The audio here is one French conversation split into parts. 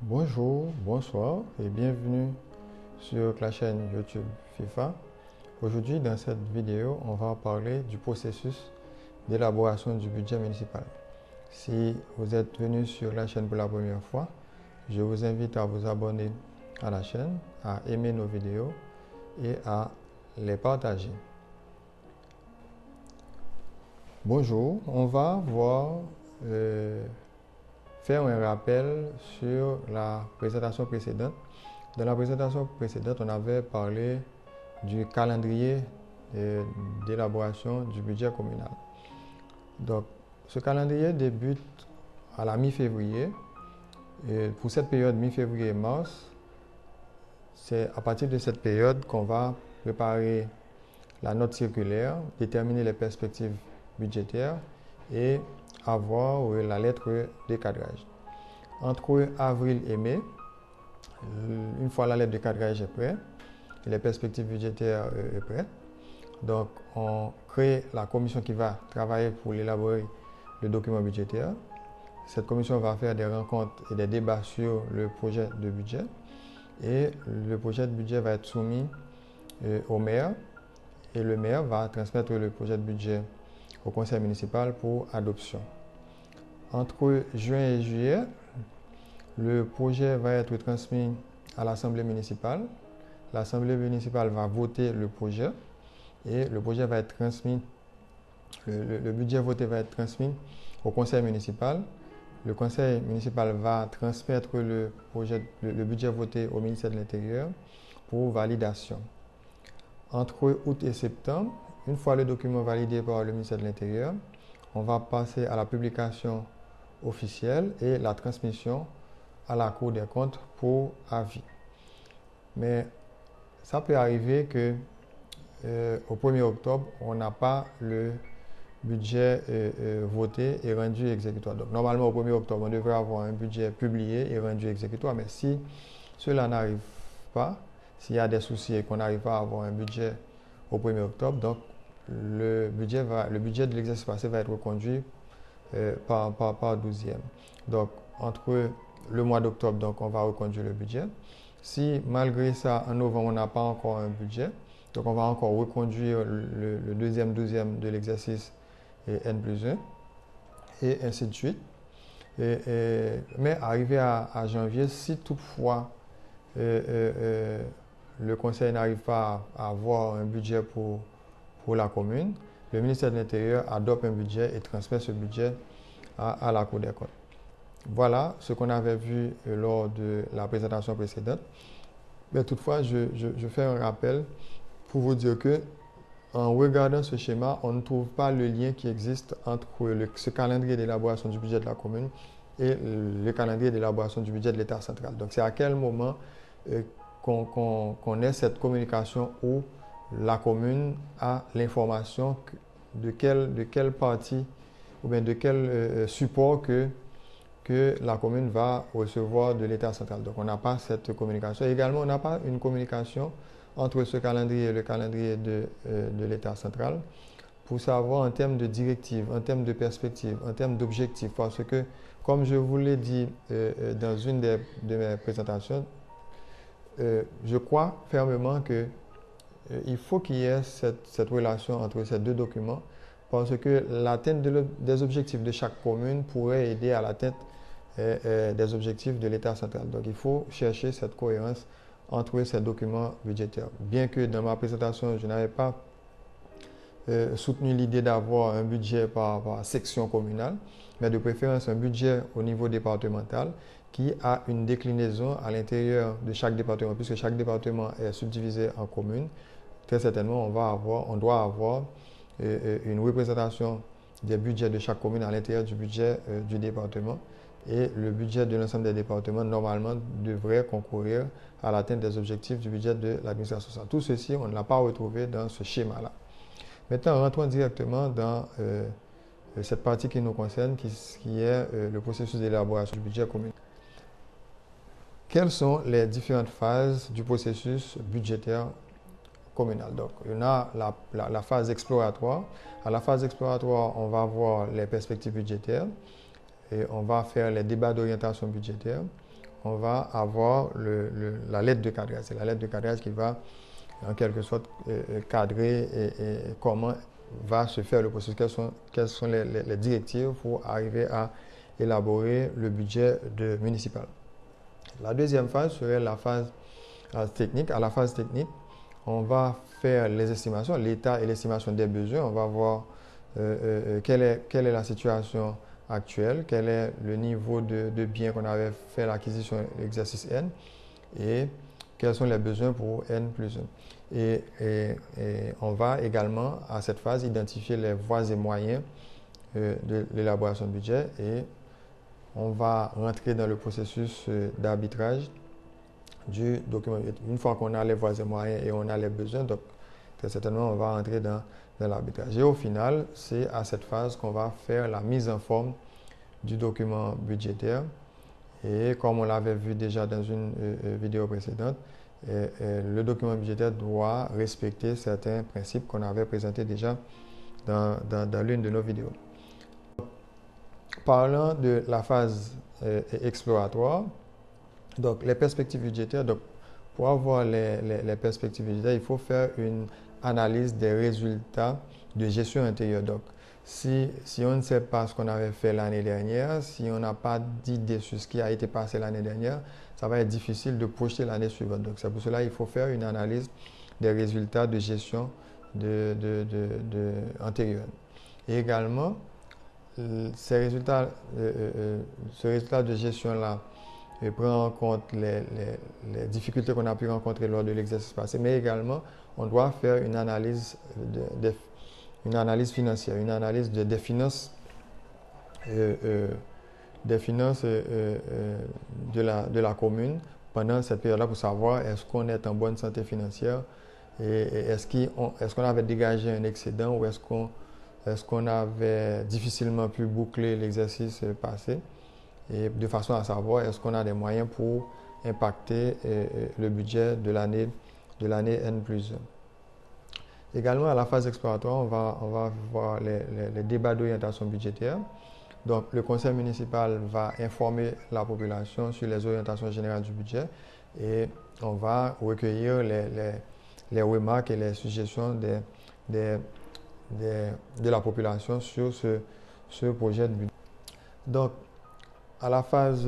Bonjour, bonsoir et bienvenue sur la chaîne YouTube FIFA. Aujourd'hui, dans cette vidéo, on va parler du processus d'élaboration du budget municipal. Si vous êtes venu sur la chaîne pour la première fois, je vous invite à vous abonner à la chaîne, à aimer nos vidéos et à les partager. Bonjour, on va faire un rappel sur la présentation précédente. Dans la présentation précédente, on avait parlé du calendrier d'élaboration du budget communal. Donc, ce calendrier débute à la mi-février. Et pour cette période mi-février-mars, c'est à partir de cette période qu'on va préparer la note circulaire, déterminer les perspectives budgétaires et avoir la lettre de cadrage. Entre avril et mai, une fois la lettre de cadrage est prête, et les perspectives budgétaires est prête, donc on crée la commission qui va travailler pour élaborer le document budgétaire. Cette commission va faire des rencontres et des débats sur le projet de budget et le projet de budget va être soumis au maire et le maire va transmettre le projet de budget au conseil municipal pour adoption. Entre juin et juillet, le projet va être transmis à l'Assemblée municipale. L'Assemblée municipale va voter le projet et le projet va être transmis, le budget voté va être transmis au conseil municipal. Le conseil municipal va transmettre le budget voté au ministère de l'Intérieur pour validation. Entre août et septembre, une fois le document validé par le ministère de l'Intérieur, on va passer à la publication officielle et la transmission à la Cour des comptes pour avis. Mais ça peut arriver que au 1er octobre, on n'a pas le budget voté et rendu exécutoire. Donc, normalement, au 1er octobre, on devrait avoir un budget publié et rendu exécutoire. Mais si cela n'arrive pas, s'il y a des soucis et qu'on n'arrive pas à avoir un budget au 1er octobre, donc le budget de l'exercice passé va être reconduit par 12e. Donc, entre le mois d'octobre, donc on va reconduire le budget. Si malgré ça, en novembre, on n'a pas encore un budget, donc on va encore reconduire le deuxième douzième de l'exercice N+1 et ainsi de suite. Mais arrivé à janvier, si toutefois le conseil n'arrive pas à avoir un budget pour la commune, le ministère de l'Intérieur adopte un budget et transmet ce budget à la Cour des comptes. Voilà ce qu'on avait vu lors de la présentation précédente. Mais toutefois, je fais un rappel pour vous dire que en regardant ce schéma, on ne trouve pas le lien qui existe entre ce calendrier d'élaboration du budget de la commune et le calendrier d'élaboration du budget de l'État central. Donc, c'est à quel moment qu'on ait cette communication où la commune a l'information de quelle partie ou bien de quel support que la commune va recevoir de l'État central. Donc, on n'a pas cette communication. Également, on n'a pas une communication entre ce calendrier et le calendrier de l'État central pour savoir en termes de directives, en termes de perspectives, en termes d'objectifs. Parce que, comme je vous l'ai dit dans une de mes présentations, je crois fermement qu'il faut qu'il y ait cette relation entre ces deux documents parce que l'atteinte des objectifs de chaque commune pourrait aider à l'atteinte des objectifs de l'État central. Donc, il faut chercher cette cohérence entre ces documents budgétaires. Bien que dans ma présentation, je n'avais pas soutenu l'idée d'avoir un budget par section communale, mais de préférence un budget au niveau départemental qui a une déclinaison à l'intérieur de chaque département, puisque chaque département est subdivisé en communes. Très certainement, on doit avoir une représentation des budgets de chaque commune à l'intérieur du budget du département. Et le budget de l'ensemble des départements, normalement, devrait concourir à l'atteinte des objectifs du budget de l'administration sociale. Tout ceci, on ne l'a pas retrouvé dans ce schéma-là. Maintenant, rentrons directement dans cette partie qui nous concerne, qui est le processus d'élaboration du budget communal. Quelles sont les différentes phases du processus budgétaire communal? Donc, il y en a la phase exploratoire. À la phase exploratoire, on va voir les perspectives budgétaires et on va faire les débats d'orientation budgétaire. on va avoir la lettre de cadrage. C'est la lettre de cadrage qui va en quelque sorte cadrer et comment va se faire le processus, quelles sont les directives pour arriver à élaborer le budget municipal. La deuxième phase serait la phase technique. À la phase technique, on va faire les estimations, l'état et l'estimation des besoins. On va voir quelle est la situation actuelle, quel est le niveau de biens qu'on avait fait l'acquisition l'exercice N et quels sont les besoins pour N plus 1. Et on va également, à cette phase, identifier les voies et moyens de l'élaboration de budget et on va rentrer dans le processus d'arbitrage du document. Une fois qu'on a les voies et moyens et on a les besoins, donc très certainement on va entrer dans l'arbitrage. Et au final, c'est à cette phase qu'on va faire la mise en forme du document budgétaire. Et comme on l'avait vu déjà dans une vidéo précédente, le document budgétaire doit respecter certains principes qu'on avait présentés déjà dans l'une de nos vidéos. Parlant de la phase exploratoire, donc les perspectives budgétaires, donc pour avoir les perspectives budgétaires, il faut faire une analyse des résultats de gestion intérieure. Donc, si on ne sait pas ce qu'on avait fait l'année dernière, si on n'a pas d'idée sur ce qui a été passé l'année dernière, ça va être difficile de projeter l'année suivante. Donc, c'est pour cela qu'il faut faire une analyse des résultats de gestion antérieure. Et également, ce résultat de gestion-là prend en compte les difficultés qu'on a pu rencontrer lors de l'exercice passé, mais également, on doit faire une analyse financière, une analyse des finances, de la commune pendant cette période-là pour savoir est-ce qu'on est en bonne santé financière et est-ce qu'on avait dégagé un excédent ou est-ce qu'on avait difficilement pu boucler l'exercice passé et de façon à savoir est-ce qu'on a des moyens pour impacter le budget de l'année N plus 1. Également, à la phase exploratoire, on va voir les débats d'orientation budgétaire. Donc, le conseil municipal va informer la population sur les orientations générales du budget et on va recueillir les remarques et les suggestions de la population sur ce projet de budget. Donc, à la phase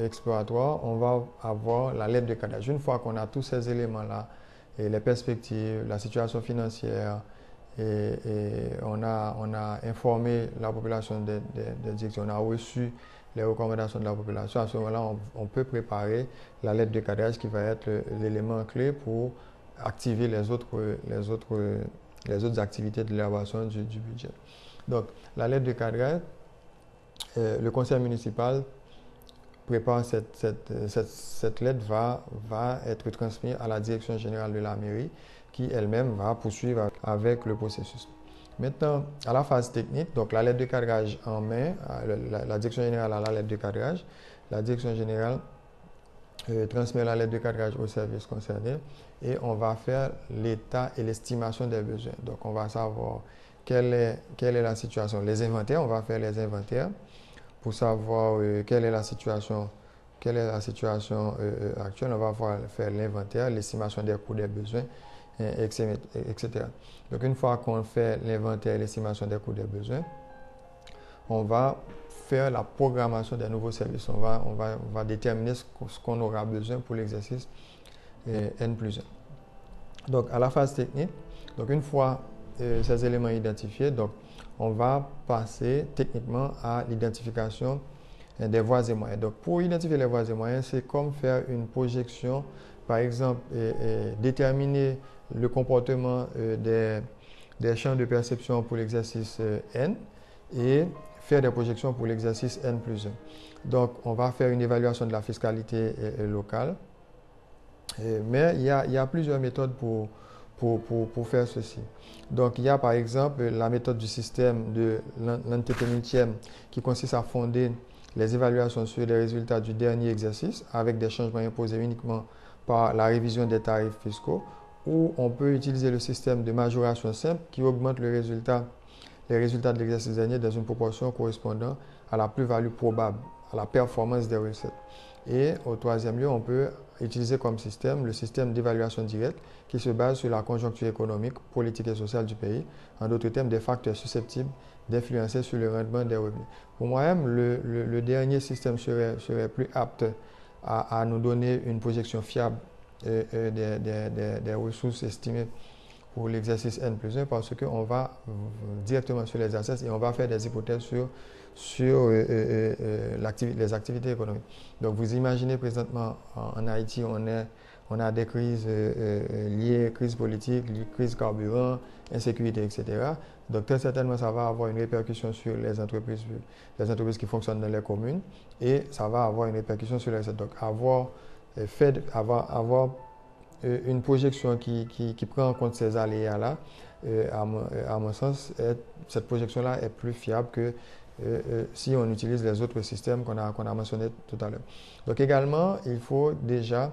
exploratoire, on va avoir la lettre de cadrage. Une fois qu'on a tous ces éléments-là, et les perspectives, la situation financière, et on a informé la population des directions, on a reçu les recommandations de la population. À ce moment-là, on peut préparer la lettre de cadrage qui va être l'élément clé pour activer les autres activités de l'élaboration du budget. Donc, la lettre de cadrage, le conseil municipal prépare cette lettre va être transmise à la direction générale de la mairie qui elle-même va poursuivre avec le processus. Maintenant, à la phase technique, donc la lettre de cadrage en main, la direction générale a la lettre de cadrage, la direction générale transmet la lettre de cadrage au service concerné et on va faire l'état et l'estimation des besoins. Donc, on va savoir quelle est la situation. Les inventaires, on va faire les inventaires pour savoir quelle est la situation actuelle. On va faire l'inventaire, l'estimation des coûts, des besoins, etc. Donc, une fois qu'on fait l'inventaire et l'estimation des coûts, des besoins, on va faire la programmation des nouveaux services. On va déterminer ce qu'on aura besoin pour l'exercice N plus 1. Donc, à la phase technique, donc une fois ces éléments identifiés, donc, on va passer techniquement à l'identification des voies et moyens. Donc, pour identifier les voies et moyens, c'est comme faire une projection, par exemple, déterminer le comportement des champs de perception pour l'exercice N et faire des projections pour l'exercice N plus 1. Donc, on va faire une évaluation de la fiscalité locale, mais il y a plusieurs méthodes pour faire ceci. Donc, il y a par exemple la méthode du système de l'antépénultième qui consiste à fonder les évaluations sur les résultats du dernier exercice avec des changements imposés uniquement par la révision des tarifs fiscaux, ou on peut utiliser le système de majoration simple qui augmente les résultats de l'exercice dernier dans une proportion correspondant à la plus-value probable la performance des recettes. Et au troisième lieu, on peut utiliser comme système le système d'évaluation directe qui se base sur la conjoncture économique, politique et sociale du pays, en d'autres termes, des facteurs susceptibles d'influencer sur le rendement des revenus. Pour moi-même, le dernier système serait plus apte à nous donner une projection fiable des ressources estimées pour l'exercice N+1 parce qu'on va directement sur l'exercice et on va faire des hypothèses sur les activités économiques. Donc vous imaginez présentement en Haïti, on a des crises liées, crise politique, crise carburant, insécurité, etc. Donc très certainement, ça va avoir une répercussion sur les entreprises qui fonctionnent dans les communes et ça va avoir une répercussion sur les recettes. Donc avoir une projection qui prend en compte ces aléas-là, à mon sens, cette projection-là est plus fiable que si on utilise les autres systèmes qu'on a mentionnés tout à l'heure. Donc également, il faut déjà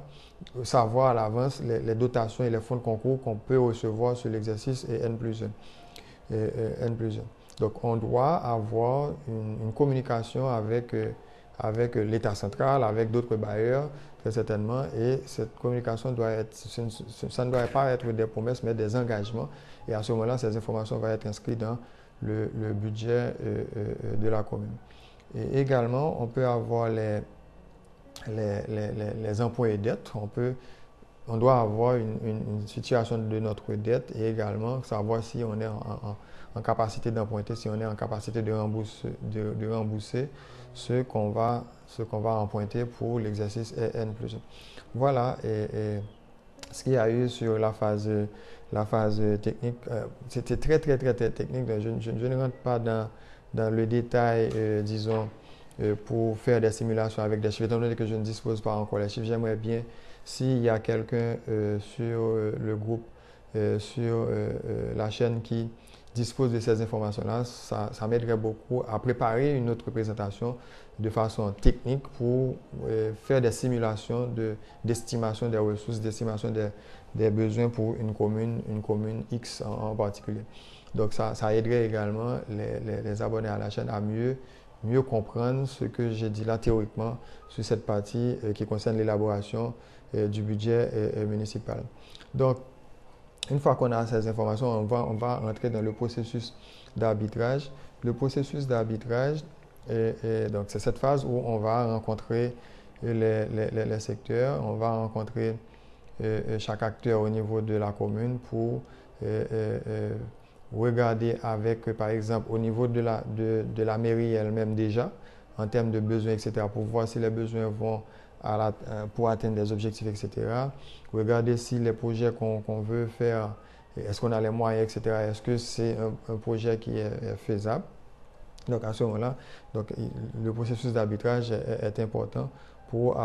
savoir à l'avance les dotations et les fonds de concours qu'on peut recevoir sur l'exercice N+1. Donc on doit avoir une communication avec l'État central, avec d'autres bailleurs, très certainement, et cette communication ça ne doit pas être des promesses, mais des engagements. Et à ce moment-là, ces informations vont être inscrites dans le budget de la commune. Et également, on peut avoir les emprunts et dettes. On doit avoir une situation de notre dette et également savoir si on est en capacité d'emprunter, si on est en capacité de rembourser ce qu'on va emprunter pour l'exercice N+1. Voilà ce qu'il y a eu sur la phase technique. C'était très technique. Je ne rentre pas dans le détail, disons, pour faire des simulations avec des chiffres. Étant donné que je ne dispose pas encore les chiffres, j'aimerais bien, s'il y a quelqu'un sur le groupe, sur la chaîne qui dispose de ces informations-là, ça m'aiderait beaucoup à préparer une autre présentation de façon technique pour faire des simulations d'estimation des ressources, d'estimation des besoins pour une commune X en particulier. Donc ça aiderait également les abonnés à la chaîne à mieux comprendre ce que j'ai dit là théoriquement sur cette partie qui concerne l'élaboration du budget municipal. Donc, une fois qu'on a ces informations, on va rentrer dans le processus d'arbitrage. Le processus d'arbitrage, donc c'est cette phase où on va rencontrer les secteurs, on va rencontrer chaque acteur au niveau de la commune pour regarder avec, par exemple, au niveau de la mairie elle-même déjà, en termes de besoins, etc., pour voir si les besoins vont pour atteindre des objectifs, etc. Regarder si les projets qu'on veut faire, est-ce qu'on a les moyens, etc. Est-ce que c'est un projet qui est faisable? Donc à ce moment-là, le processus d'arbitrage est important pour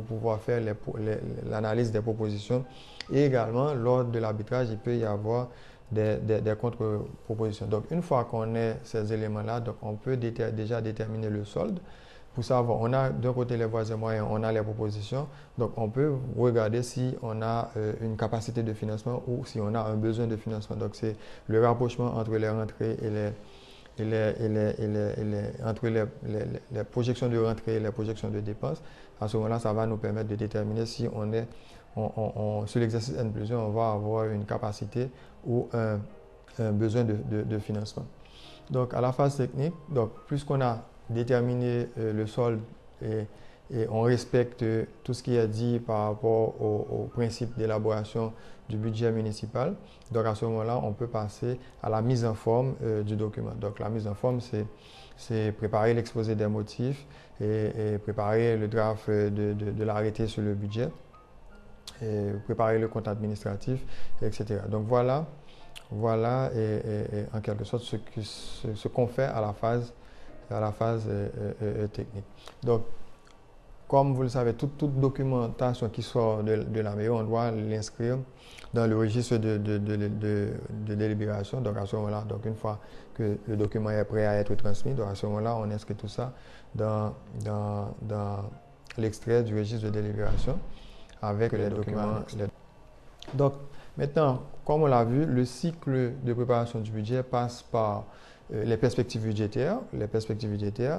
pouvoir faire l'analyse des propositions. Et également, lors de l'arbitrage, il peut y avoir des contre-propositions. Donc une fois qu'on a ces éléments-là, on peut déjà déterminer le solde. Pour savoir, on a d'un côté les voies et moyens, on a les propositions. Donc, on peut regarder si on a une capacité de financement ou si on a un besoin de financement. Donc, c'est le rapprochement entre les rentrées entre les projections de rentrées et les projections de dépenses. À ce moment-là, ça va nous permettre de déterminer si sur l'exercice N+1, on va avoir une capacité ou un besoin de financement. Donc, à la phase technique, puisqu'on a déterminer le solde et on respecte tout ce qui est dit par rapport au principe d'élaboration du budget municipal. Donc à ce moment-là, on peut passer à la mise en forme du document. Donc la mise en forme, c'est préparer l'exposé des motifs et préparer le draft de l'arrêté sur le budget, et préparer le compte administratif, etc. Donc voilà en quelque sorte ce qu'on fait à la phase technique. Donc, comme vous le savez, toute documentation qui sort de la mairie, on doit l'inscrire dans le registre de délibération. Donc, à ce moment-là, une fois que le document est prêt à être transmis, donc à ce moment-là, on inscrit tout ça dans l'extrait du registre de délibération avec les documents. Donc, maintenant, comme on l'a vu, le cycle de préparation du budget passe par les perspectives budgétaires.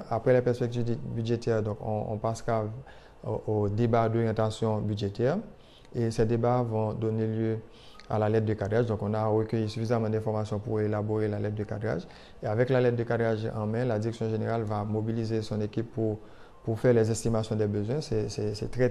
Après les perspectives budgétaires, donc on passera au débat d'orientation budgétaire. Et ces débats vont donner lieu à la lettre de cadrage. Donc, on a recueilli suffisamment d'informations pour élaborer la lettre de cadrage. Et avec la lettre de cadrage en main, la direction générale va mobiliser son équipe pour faire les estimations des besoins. C'est très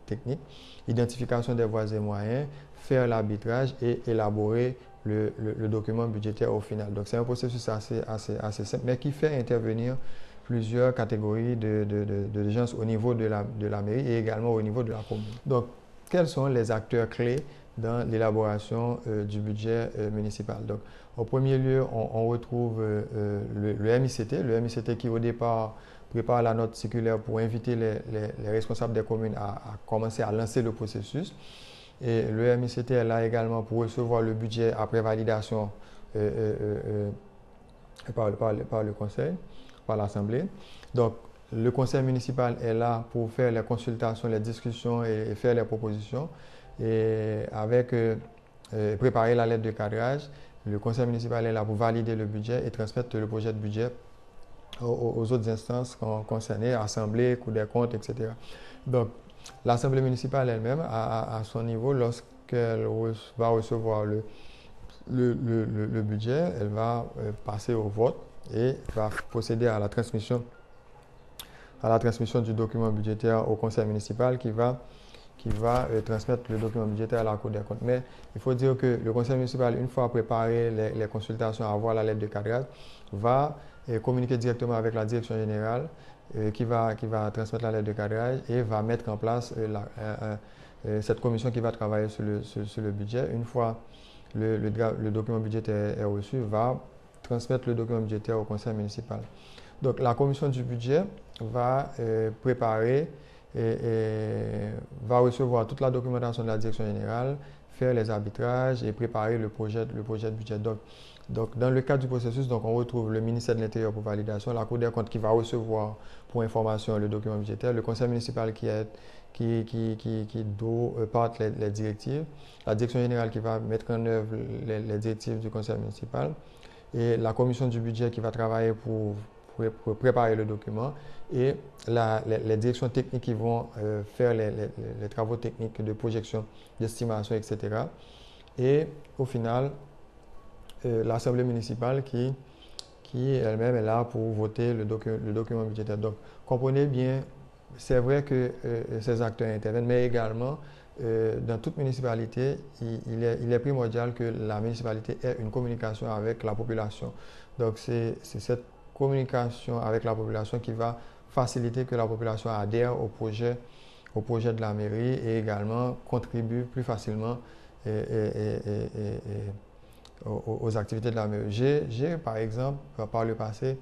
technique. Identification des voies et moyens, faire l'arbitrage et élaborer le document budgétaire au final. Donc, c'est un processus assez simple, mais qui fait intervenir plusieurs catégories de gens au niveau de la mairie et également au niveau de la commune. Donc, quels sont les acteurs clés dans l'élaboration du budget municipal? Donc, au premier lieu, on retrouve le MICT. Le MICT qui, au départ, prépare la note circulaire pour inviter les responsables des communes à commencer à lancer le processus. Et le MICT est là également pour recevoir le budget après validation par le conseil, par l'Assemblée. Donc, le conseil municipal est là pour faire les consultations, les discussions et faire les propositions. Et avec préparer la lettre de cadrage, le conseil municipal est là pour valider le budget et transmettre le projet de budget aux autres instances concernées, Assemblée, Cour des comptes, etc. Donc, l'Assemblée municipale elle-même, à son niveau, lorsqu'elle va recevoir le budget, elle va passer au vote et va procéder à la transmission du document budgétaire au conseil municipal qui va transmettre le document budgétaire à la Cour des comptes. Mais il faut dire que le conseil municipal, une fois préparé les consultations, avoir la lettre de cadrage, va communiquer directement avec la direction générale qui va transmettre la lettre de cadrage et va mettre en place cette commission qui va travailler sur le budget. Une fois le document budgétaire est reçu, va transmettre le document budgétaire au conseil municipal. Donc la commission du budget va préparer et va recevoir toute la documentation de la direction générale, faire les arbitrages et préparer le projet de budget. Donc dans le cadre du processus, donc, on retrouve le ministère de l'Intérieur pour validation, la Cour des comptes qui va recevoir pour information le document budgétaire, le conseil municipal qui doit porte les directives, la direction générale qui va mettre en œuvre les directives du conseil municipal et la commission du budget qui va travailler pour préparer le document et les directions techniques qui vont faire les travaux techniques de projection, d'estimation, etc. Et au final, l'Assemblée municipale qui elle-même est là pour voter le document budgétaire. Donc, comprenez bien, c'est vrai que ces acteurs interviennent, mais également, dans toute municipalité, il est primordial que la municipalité ait une communication avec la population. Donc, c'est cette communication avec la population qui va faciliter que la population adhère au projet de la mairie et également contribue plus facilement aux activités de la mairie. J'ai par exemple, par le passé,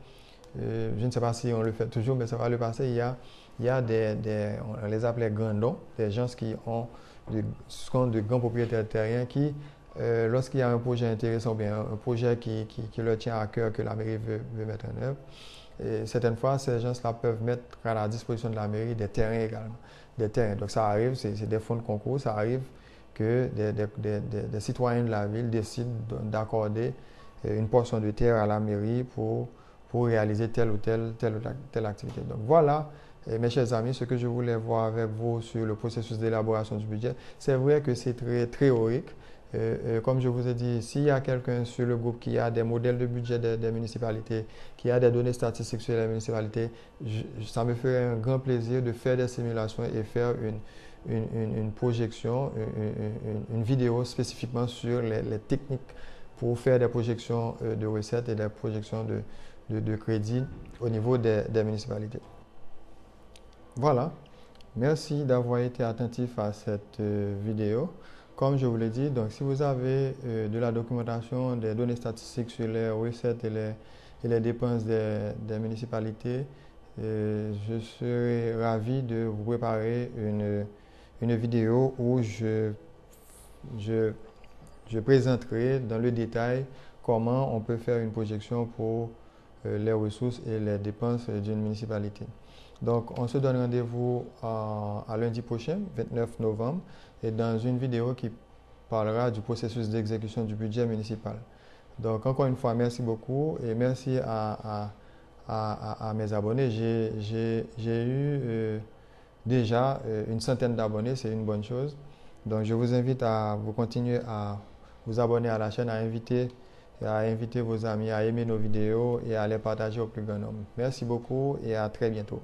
je ne sais pas si on le fait toujours, mais par le passé, il y a on les appelait grandons, des gens qui ont de grands propriétaires terriens qui, lorsqu'il y a un projet intéressant, bien un projet qui leur tient à cœur, que la mairie veut mettre en œuvre, et certaines fois, ces gens-là peuvent mettre à la disposition de la mairie des terrains également. Des terrains. Donc ça arrive, c'est des fonds de concours, ça arrive que des citoyens de la ville décident d'accorder une portion de terre à la mairie pour réaliser telle ou telle activité. Donc voilà, mes chers amis, ce que je voulais voir avec vous sur le processus d'élaboration du budget. C'est vrai que c'est très théorique. Comme je vous ai dit, s'il y a quelqu'un sur le groupe qui a des modèles de budget des municipalités, qui a des données statistiques sur les municipalités, ça me ferait un grand plaisir de faire des simulations et faire une projection, une vidéo spécifiquement sur les techniques pour faire des projections de recettes et des projections de crédit au niveau des municipalités. Voilà, merci d'avoir été attentif à cette vidéo. Comme je vous l'ai dit, donc si vous avez de la documentation, des données statistiques sur les recettes et les dépenses des municipalités, je serai ravi de vous préparer une vidéo où je présenterai dans le détail comment on peut faire une projection pour les ressources et les dépenses d'une municipalité. Donc, on se donne rendez-vous à lundi prochain, 29 novembre, et dans une vidéo qui parlera du processus d'exécution du budget municipal. Donc, encore une fois, merci beaucoup et merci à mes abonnés. J'ai eu déjà une centaine d'abonnés, c'est une bonne chose. Donc, je vous invite à vous continuer à vous abonner à la chaîne, à inviter vos amis à aimer nos vidéos et à les partager au plus grand nombre. Merci beaucoup et à très bientôt.